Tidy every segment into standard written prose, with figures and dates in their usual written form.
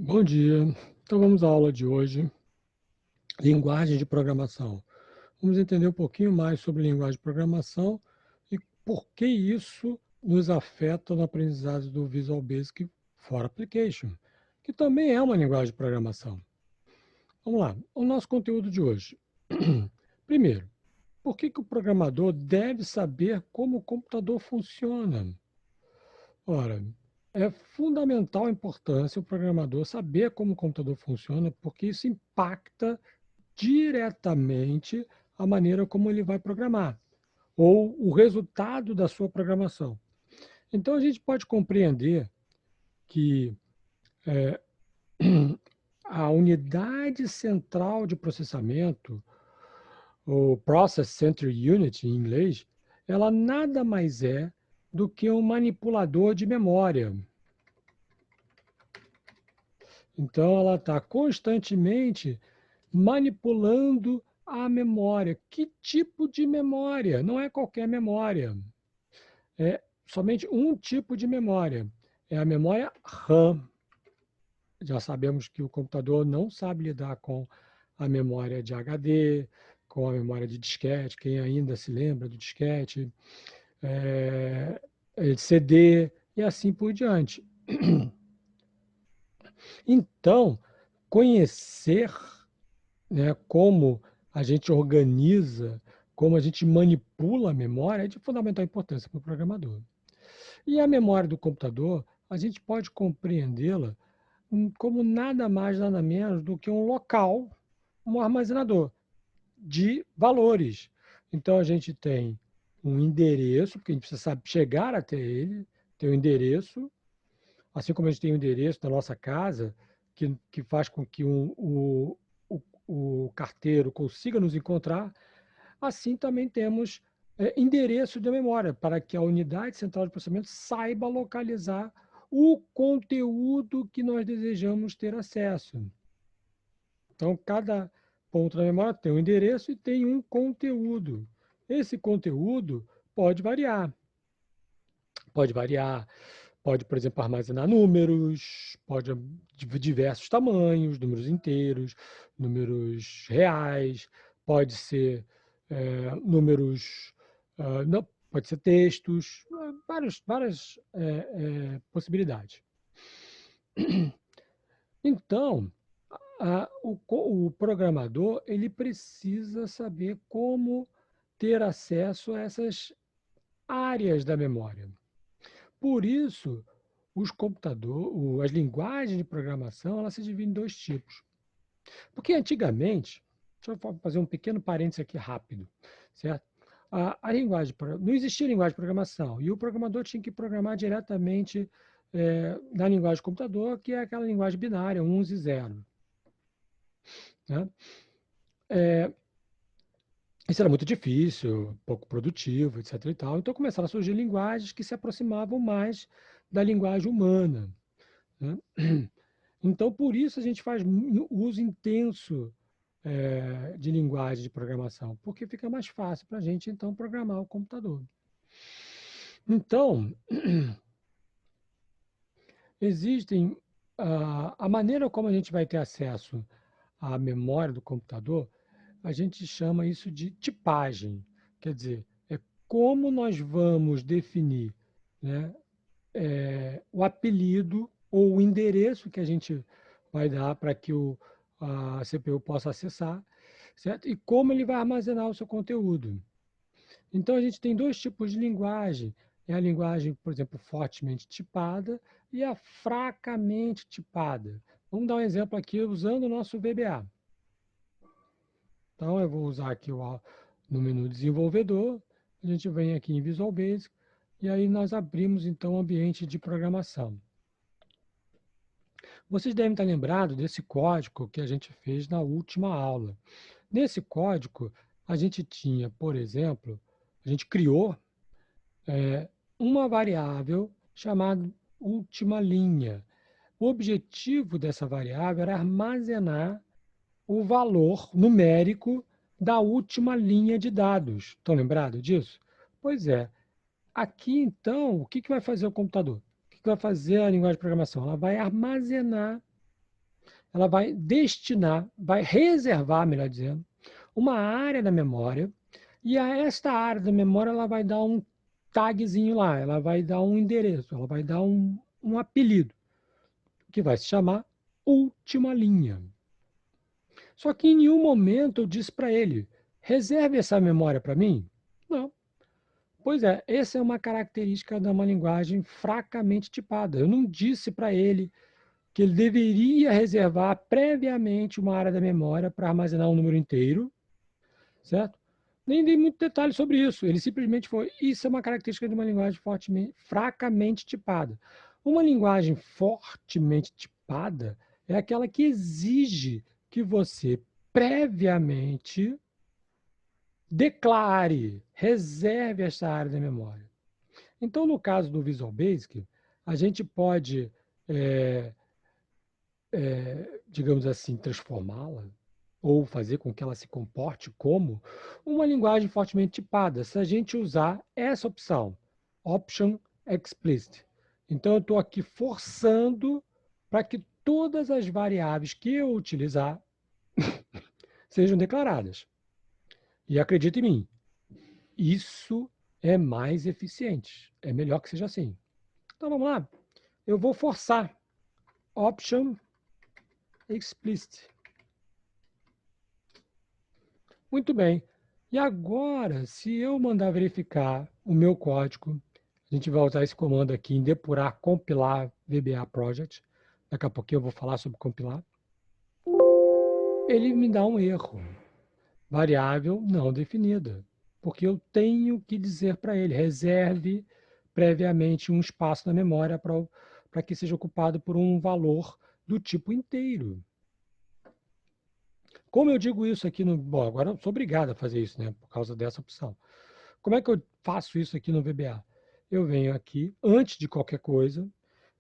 Bom dia. Então vamos à aula de hoje, linguagem de programação. Vamos entender um pouquinho mais sobre linguagem de programação e por que isso nos afeta no aprendizado do Visual Basic for Application, que também é uma linguagem de programação. Vamos lá, o nosso conteúdo de hoje. Primeiro, por que o programador deve saber como o computador funciona? Ora, é fundamental a importância o programador saber como o computador funciona, porque isso impacta diretamente a maneira como ele vai programar, ou o resultado da sua programação. Então, a gente pode compreender que é, a unidade central de processamento, o Process Center Unit em inglês, ela nada mais é do que um manipulador de memória. Então, ela está constantemente manipulando a memória. Que tipo de memória? Não é qualquer memória. É somente um tipo de memória. É a memória RAM. Já sabemos que o computador não sabe lidar com a memória de HD, com a memória de disquete. Quem ainda se lembra do disquete? CD e assim por diante. Então, conhecer, né, como a gente organiza, como a gente manipula a memória é de fundamental importância para o programador. E a memória do computador, a gente pode compreendê-la como nada mais, nada menos do que um local, um armazenador de valores. Então, a gente tem um endereço, porque a gente precisa saber chegar até ele, tem um endereço, assim como a gente tem o endereço da nossa casa, que faz com que o carteiro consiga nos encontrar, assim também temos endereço de memória, para que a unidade central de processamento saiba localizar o conteúdo que nós desejamos ter acesso. Então, cada ponto da memória tem um endereço e tem um conteúdo. Esse conteúdo pode variar. Pode variar, pode, por exemplo, armazenar números, pode de diversos tamanhos, números inteiros, números reais, pode ser números, não, pode ser textos, várias possibilidades. Então, o programador ele precisa saber como ter acesso a essas áreas da memória. Por isso, as linguagens de programação, elas se dividem em dois tipos. Porque antigamente, deixa eu fazer um pequeno parênteses aqui rápido, certo? Não existia linguagem de programação e o programador tinha que programar diretamente na linguagem de computador, que é aquela linguagem binária, 1 e 0. Né? Isso era muito difícil, pouco produtivo, etc. E tal. Então começaram a surgir linguagens que se aproximavam mais da linguagem humana. Né? Então, por isso a gente faz uso intenso de linguagem de programação, porque fica mais fácil para a gente, então, programar o computador. Então, existem... a maneira como a gente vai ter acesso à memória do computador, a gente chama isso de tipagem. Quer dizer, é como nós vamos definir, né, o apelido ou o endereço que a gente vai dar para que a CPU possa acessar, certo? E como ele vai armazenar o seu conteúdo. Então, a gente tem dois tipos de linguagem. É a linguagem, por exemplo, fortemente tipada e a fracamente tipada. Vamos dar um exemplo aqui usando o nosso VBA. Então, eu vou usar aqui no menu desenvolvedor, a gente vem aqui em Visual Basic, e aí nós abrimos, então, o ambiente de programação. Vocês devem estar lembrados desse código que a gente fez na última aula. Nesse código, a gente tinha, por exemplo, a gente criou uma variável chamada última linha. O objetivo dessa variável era armazenar o valor numérico da última linha de dados. Estão lembrados disso? Pois é. Aqui, então, o que vai fazer o computador? O que vai fazer a linguagem de programação? Ela vai armazenar ela vai destinar, vai reservar, melhor dizendo, uma área da memória, e a esta área da memória ela vai dar um tagzinho lá, ela vai dar um endereço, ela vai dar um apelido, que vai se chamar última linha. Só que em nenhum momento eu disse para ele, reserve essa memória para mim? Não. Pois é, essa é uma característica de uma linguagem fracamente tipada. Eu não disse para ele que ele deveria reservar previamente uma área da memória para armazenar um número inteiro, certo? Nem dei muito detalhe sobre isso. Ele simplesmente foi. Isso é uma característica de uma linguagem fracamente tipada. Uma linguagem fortemente tipada é aquela que exige que você previamente declare, reserve essa área da memória. Então, no caso do Visual Basic, a gente pode, digamos assim, transformá-la ou fazer com que ela se comporte como uma linguagem fortemente tipada, se a gente usar essa opção, Option Explicit. Então, eu estou aqui forçando para que todas as variáveis que eu utilizar sejam declaradas. E acredite em mim, isso é mais eficiente. É melhor que seja assim. Então, vamos lá. Eu vou forçar Option Explicit. Muito bem. E agora, se eu mandar verificar o meu código, a gente vai usar esse comando aqui em depurar, compilar VBA Project. Daqui a pouquinho eu vou falar sobre compilar. Ele me dá um erro. Variável não definida. Porque eu tenho que dizer para ele, reserve previamente um espaço na memória para que seja ocupado por um valor do tipo inteiro. Como eu digo isso aqui no... Bom, agora eu sou obrigado a fazer isso, né? Por causa dessa opção. Como é que eu faço isso aqui no VBA? Eu venho aqui, antes de qualquer coisa,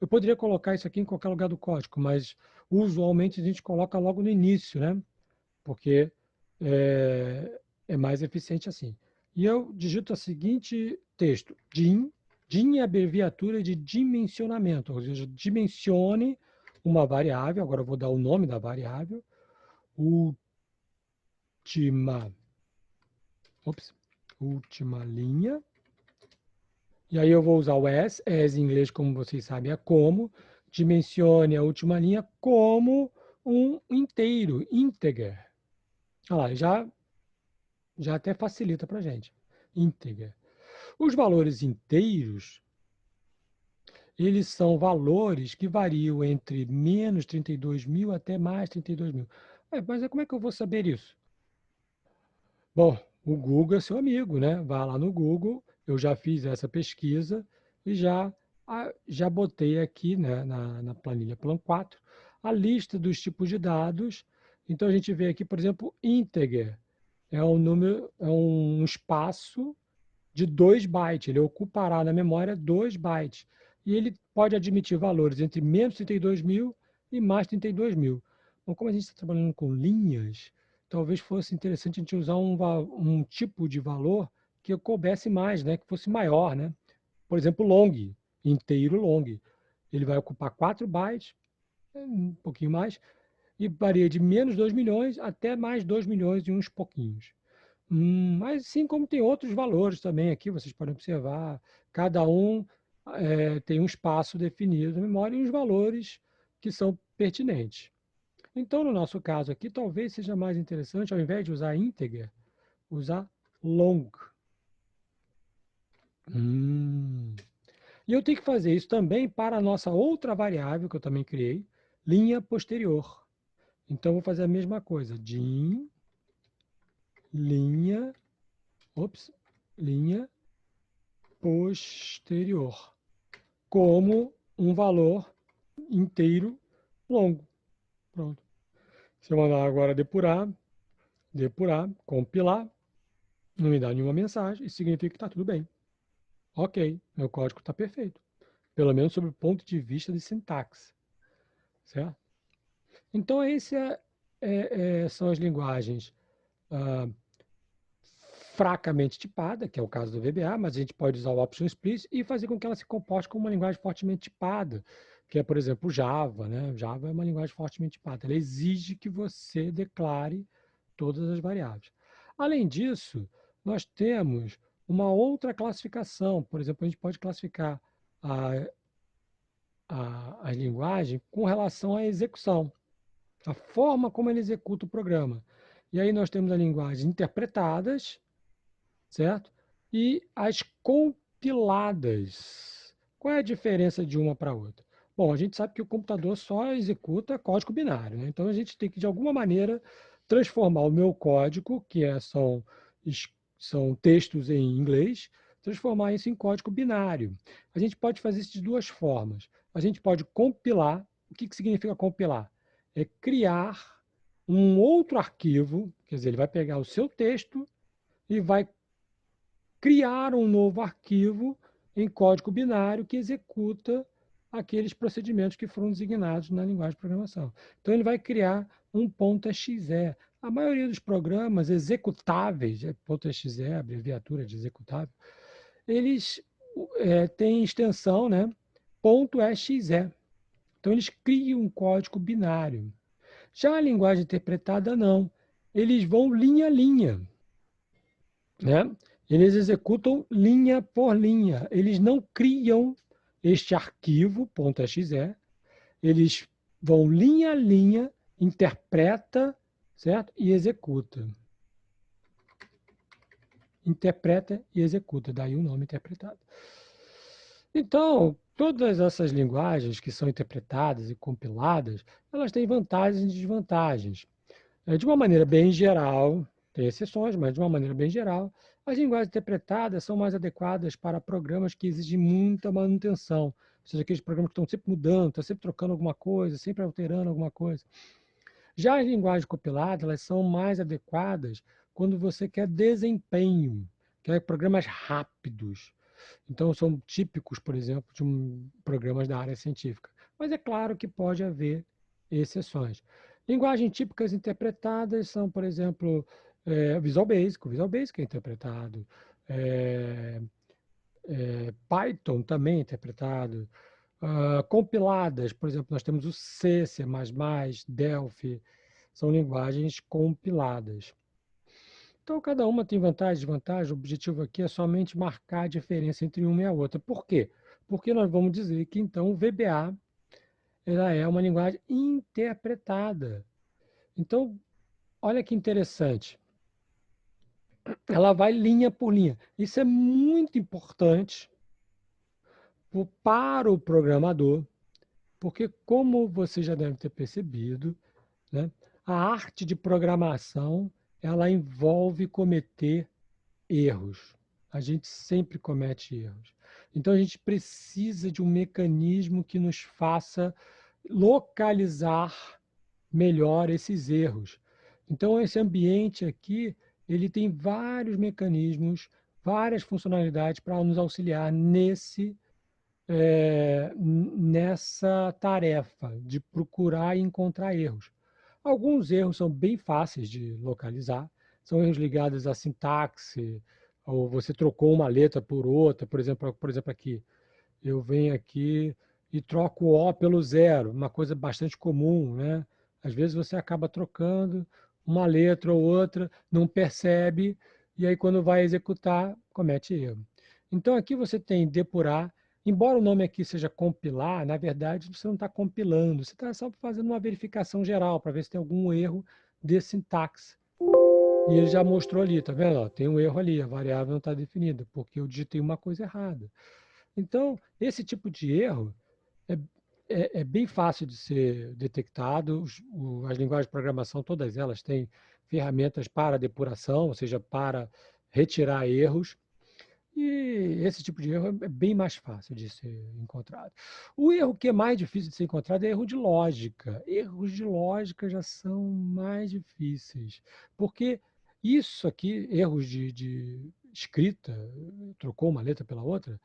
eu poderia colocar isso aqui em qualquer lugar do código, mas usualmente a gente coloca logo no início, né? Porque é mais eficiente assim. E eu digito o seguinte texto, DIM. DIM é a abreviatura de dimensionamento, ou seja, dimensione uma variável, agora eu vou dar o nome da variável, última linha. E aí eu vou usar o as em inglês, como vocês sabem, é como. Dimensione a última linha como um inteiro, integer. Olha lá, já até facilita para a gente. Integer. Os valores inteiros, eles são valores que variam entre menos 32.000 até mais 32.000. Mas como é que eu vou saber isso? Bom, o Google é seu amigo, né? Vá lá no Google, eu já fiz essa pesquisa e já botei aqui, né, na planilha Plan 4 a lista dos tipos de dados. Então a gente vê aqui, por exemplo, integer é um número, é um espaço de 2 bytes. Ele ocupará na memória 2 bytes. E ele pode admitir valores entre menos 32.000 e mais 32.000. Bom, como a gente está trabalhando com linhas, talvez fosse interessante a gente usar um tipo de valor que coubesse mais, né? Que fosse maior, né? Por exemplo, long, inteiro long. Ele vai ocupar 4 bytes, um pouquinho mais, e varia de menos 2 milhões até mais 2 milhões e uns pouquinhos. Mas sim, como tem outros valores também aqui, vocês podem observar, cada um tem um espaço definido na memória e os valores que são pertinentes. Então, no nosso caso aqui, talvez seja mais interessante, ao invés de usar integer, usar long. E eu tenho que fazer isso também para a nossa outra variável que eu também criei, linha posterior. Então, eu vou fazer a mesma coisa, dim, linha posterior, como um valor inteiro longo. Pronto. Se eu mandar agora depurar, compilar, não me dá nenhuma mensagem, isso significa que está tudo bem. Ok, meu código está perfeito. Pelo menos sob o ponto de vista de sintaxe. Certo? Então, são as linguagens fracamente tipada, que é o caso do VBA, mas a gente pode usar o Option Explicit e fazer com que ela se comporte como uma linguagem fortemente tipada, que é, por exemplo, o Java, né? Java é uma linguagem fortemente tipada. Ela exige que você declare todas as variáveis. Além disso, nós temos uma outra classificação. Por exemplo, a gente pode classificar a linguagem com relação à execução, a forma como ele executa o programa. E aí nós temos as linguagens interpretadas, certo? E as compiladas. Qual é a diferença de uma para outra? Bom, a gente sabe que o computador só executa código binário, né? Então a gente tem que, de alguma maneira, transformar o meu código, são textos em inglês, transformar isso em código binário. A gente pode fazer isso de duas formas. A gente pode compilar. O que significa compilar? É criar um outro arquivo, quer dizer, ele vai pegar o seu texto e vai criar um novo arquivo em código binário que executa aqueles procedimentos que foram designados na linguagem de programação. Então, ele vai criar um .exe. A maioria dos programas executáveis, .exe, abreviatura de executável, eles têm extensão, né, .exe. Então, eles criam um código binário. Já a linguagem interpretada, não. Eles vão linha a linha, né? Eles executam linha por linha. Eles não criam este arquivo .exe. Eles vão linha a linha, interpreta, certo? E executa. Interpreta e executa. Daí o nome interpretado. Então, todas essas linguagens que são interpretadas e compiladas, elas têm vantagens e desvantagens. De uma maneira bem geral, tem exceções, mas de uma maneira bem geral, as linguagens interpretadas são mais adequadas para programas que exigem muita manutenção. Ou seja, aqueles programas que estão sempre mudando, estão sempre trocando alguma coisa, sempre alterando alguma coisa. Já as linguagens compiladas, elas são mais adequadas quando você quer desempenho, quer programas rápidos. Então, são típicos, por exemplo, de programas da área científica. Mas é claro que pode haver exceções. Linguagens típicas interpretadas são, por exemplo, Visual Basic. O Visual Basic é interpretado. Python também é interpretado. Compiladas, por exemplo, nós temos o C, C++, Delphi. São linguagens compiladas. Então, cada uma tem vantagem e desvantagem. O objetivo aqui é somente marcar a diferença entre uma e a outra. Por quê? Porque nós vamos dizer que, então, o VBA ela é uma linguagem interpretada. Então, olha que interessante. Ela vai linha por linha. Isso é muito importante para o programador, porque, como você já deve ter percebido, né, a arte de programação ela envolve cometer erros. A gente sempre comete erros. Então, a gente precisa de um mecanismo que nos faça localizar melhor esses erros. Então, esse ambiente aqui, ele tem vários mecanismos, várias funcionalidades para nos auxiliar nessa tarefa de procurar e encontrar erros. Alguns erros são bem fáceis de localizar, são erros ligados à sintaxe, ou você trocou uma letra por outra, por exemplo aqui, eu venho aqui e troco o O pelo zero, uma coisa bastante comum, né? Às vezes você acaba trocando uma letra ou outra, não percebe, e aí quando vai executar, comete erro. Então aqui você tem depurar, embora o nome aqui seja compilar, na verdade você não está compilando, você está só fazendo uma verificação geral para ver se tem algum erro de sintaxe. E ele já mostrou ali, tá vendo? Ó, tem um erro ali, a variável não está definida, porque eu digitei uma coisa errada. Então, esse tipo de erro é, é bem fácil de ser detectado. As linguagens de programação, todas elas têm ferramentas para depuração, ou seja, para retirar erros. E esse tipo de erro é bem mais fácil de ser encontrado. O erro que é mais difícil de ser encontrado é erro de lógica. Erros de lógica já são mais difíceis, porque isso aqui, erros de escrita, trocou uma letra pela outra,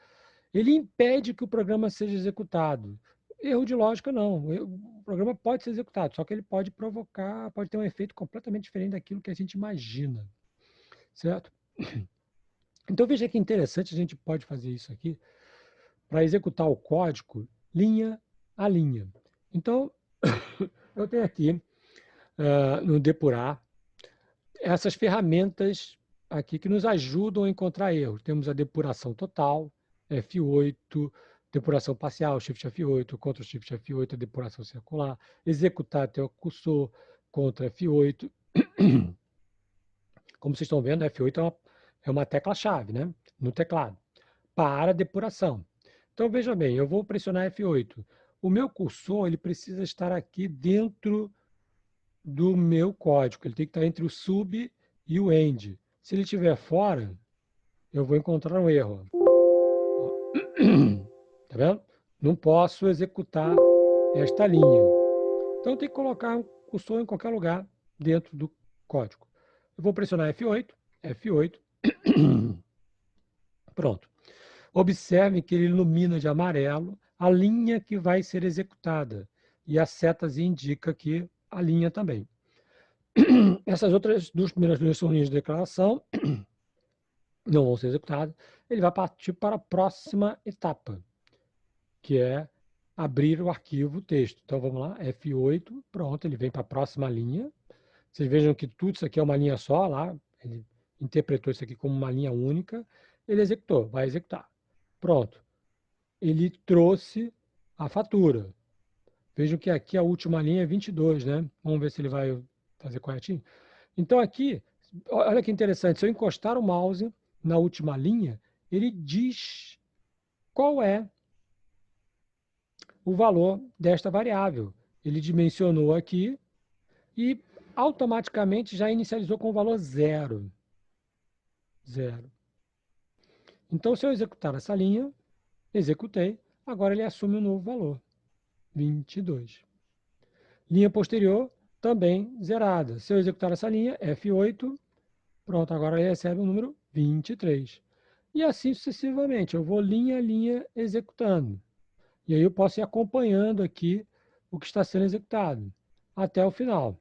ele impede que o programa seja executado. Erro de lógica, não. O programa pode ser executado, só que ele pode provocar, pode ter um efeito completamente diferente daquilo que a gente imagina, certo? Então, veja que interessante, a gente pode fazer isso aqui para executar o código linha a linha. Então, eu tenho aqui, no depurar, essas ferramentas aqui que nos ajudam a encontrar erros. Temos a depuração total, F8, depuração parcial, Shift F8, Ctrl Shift F8, a depuração circular, executar até o cursor, Ctrl F8. Como vocês estão vendo, F8 é uma tecla-chave, né, no teclado, para a depuração. Então, veja bem, eu vou pressionar F8. O meu cursor ele precisa estar aqui dentro do meu código. Ele tem que estar entre o sub e o end. Se ele estiver fora, eu vou encontrar um erro. Tá vendo? Não posso executar esta linha. Então, tem que colocar um cursor em qualquer lugar dentro do código. Eu vou pressionar F8, F8. Pronto. Observe que ele ilumina de amarelo a linha que vai ser executada. E a setazinha indica aqui a linha também. Essas outras duas primeiras linhas são linhas de declaração, não vão ser executadas. Ele vai partir para a próxima etapa, que é abrir o arquivo texto. Então vamos lá, F8, pronto, ele vem para a próxima linha. Vocês vejam que tudo isso aqui é uma linha só, lá, ele interpretou isso aqui como uma linha única, ele executou, vai executar. Pronto. Ele trouxe a fatura. Vejam que aqui a última linha é 22, né? Vamos ver se ele vai fazer corretinho. Então aqui, olha que interessante, se eu encostar o mouse na última linha, ele diz qual é o valor desta variável. Ele dimensionou aqui e automaticamente já inicializou com o valor 0. 0. Então, se eu executar essa linha, executei, agora ele assume um novo valor, 22. Linha posterior, também zerada. Se eu executar essa linha, F8, pronto, agora ele recebe o número 23. E assim sucessivamente, eu vou linha a linha executando. E aí eu posso ir acompanhando aqui o que está sendo executado até o final.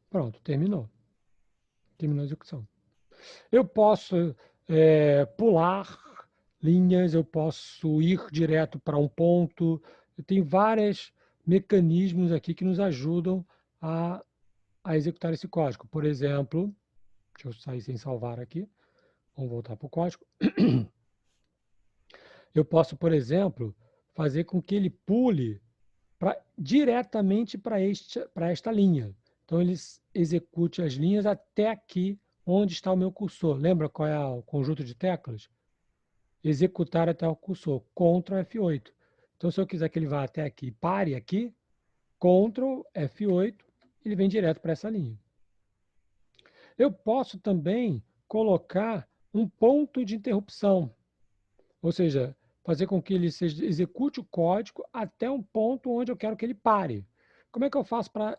Pronto, terminou. Terminou a execução. Eu posso pular linhas, eu posso ir direto para um ponto. Tem vários mecanismos aqui que nos ajudam a executar esse código. Por exemplo, deixa eu sair sem salvar aqui. Vamos voltar para o código. Eu posso, por exemplo, fazer com que ele pule diretamente para esta linha. Então, ele execute as linhas até aqui, onde está o meu cursor. Lembra qual é o conjunto de teclas? Executar até o cursor, Ctrl F8. Então, se eu quiser que ele vá até aqui, pare aqui, Ctrl F8, ele vem direto para essa linha. Eu posso também colocar um ponto de interrupção, ou seja, fazer com que ele execute o código até um ponto onde eu quero que ele pare. Como é que eu faço para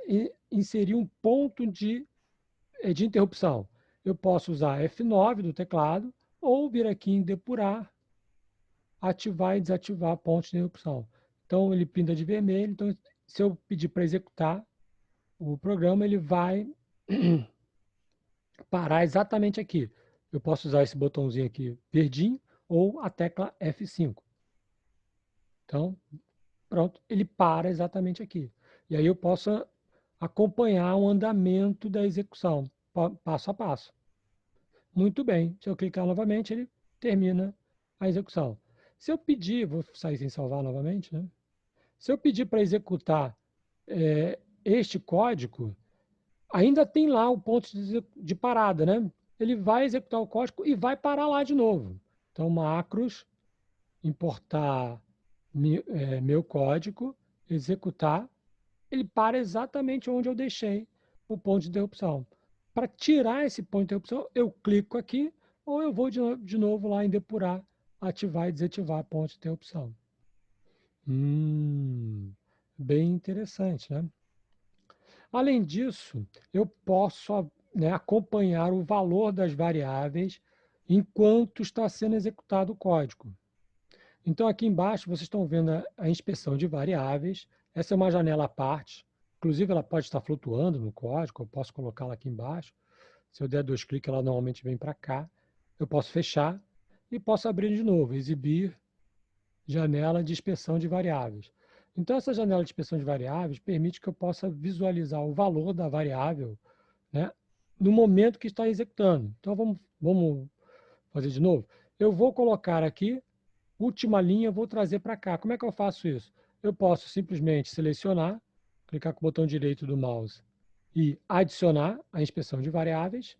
inserir um ponto de interrupção? Eu posso usar F9 do teclado ou vir aqui em depurar, ativar e desativar pontos de interrupção. Então, ele pinta de vermelho. Então, se eu pedir para executar o programa, ele vai parar exatamente aqui. Eu posso usar esse botãozinho aqui verdinho ou a tecla F5. Então, pronto, ele para exatamente aqui. E aí eu posso acompanhar o andamento da execução, passo a passo. Muito bem, se eu clicar novamente, ele termina a execução. Se eu pedir, vou sair sem salvar novamente, né? Se eu pedir para executar este código, ainda tem lá o ponto de parada, né? Ele vai executar o código e vai parar lá de novo. Então, macros, importar meu código, executar, ele para exatamente onde eu deixei o ponto de interrupção. Para tirar esse ponto de interrupção, eu clico aqui ou eu vou de novo lá em depurar, ativar e desativar ponto de interrupção. Bem interessante, né? Além disso, eu posso acompanhar o valor das variáveis enquanto está sendo executado o código. Então, aqui embaixo, vocês estão vendo a inspeção de variáveis. Essa é uma janela à parte. Inclusive, ela pode estar flutuando no código. Eu posso colocá-la aqui embaixo. Se eu der 2 cliques, ela normalmente vem para cá. Eu posso fechar. e posso abrir de novo, exibir janela de inspeção de variáveis. Então, essa janela de inspeção de variáveis permite que eu possa visualizar o valor da variável, né, no momento que está executando. Então, vamos fazer de novo. Eu vou colocar aqui, última linha, vou trazer para cá. Como é que eu faço isso? Eu posso simplesmente selecionar, clicar com o botão direito do mouse e adicionar a inspeção de variáveis.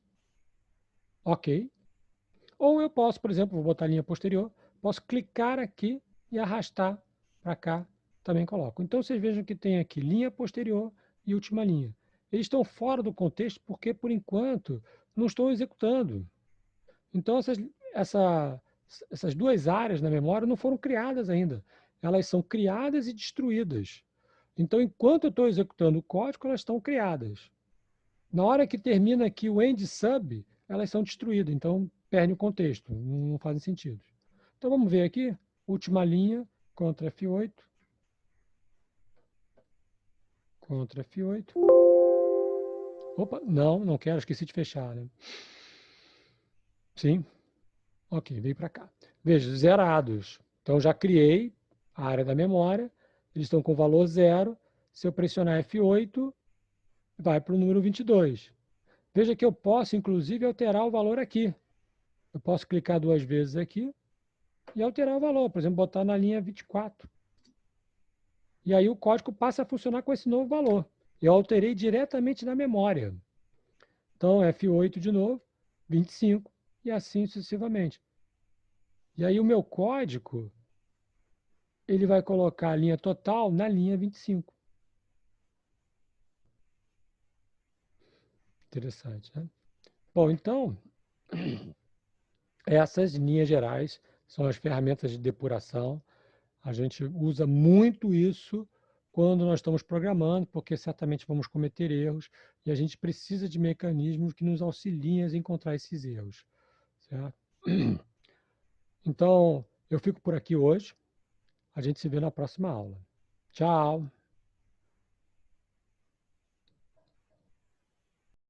Ok. Ou eu posso, por exemplo, vou botar a linha posterior, posso clicar aqui e arrastar para cá, também coloco. Então, vocês vejam que tem aqui linha posterior e última linha. Eles estão fora do contexto porque, por enquanto, não estou executando. Então, essas duas áreas na memória não foram criadas ainda. Elas são criadas e destruídas. Então, enquanto eu estou executando o código, elas estão criadas. Na hora que termina aqui o end sub, elas são destruídas. Então, perde o contexto. Não fazem sentido. Então, vamos ver aqui. Última linha, Ctrl F8. Ctrl F8. Opa, não quero, esqueci de fechar, né? Sim. Ok, veio para cá. Veja, zerados. Então, já criei a área da memória. Eles estão com valor 0. Se eu pressionar F8, vai para o número 22. Veja que eu posso, inclusive, alterar o valor aqui. Eu posso clicar duas vezes aqui e alterar o valor. Por exemplo, botar na linha 24. E aí o código passa a funcionar com esse novo valor. Eu alterei diretamente na memória. Então, F8 de novo, 25, e assim sucessivamente. E aí o meu código, ele vai colocar a linha total na linha 25. Interessante, né? Bom, então, essas linhas gerais são as ferramentas de depuração. A gente usa muito isso quando nós estamos programando, porque certamente vamos cometer erros e a gente precisa de mecanismos que nos auxiliem a encontrar esses erros. Certo? Então, eu fico por aqui hoje. A gente se vê na próxima aula. Tchau!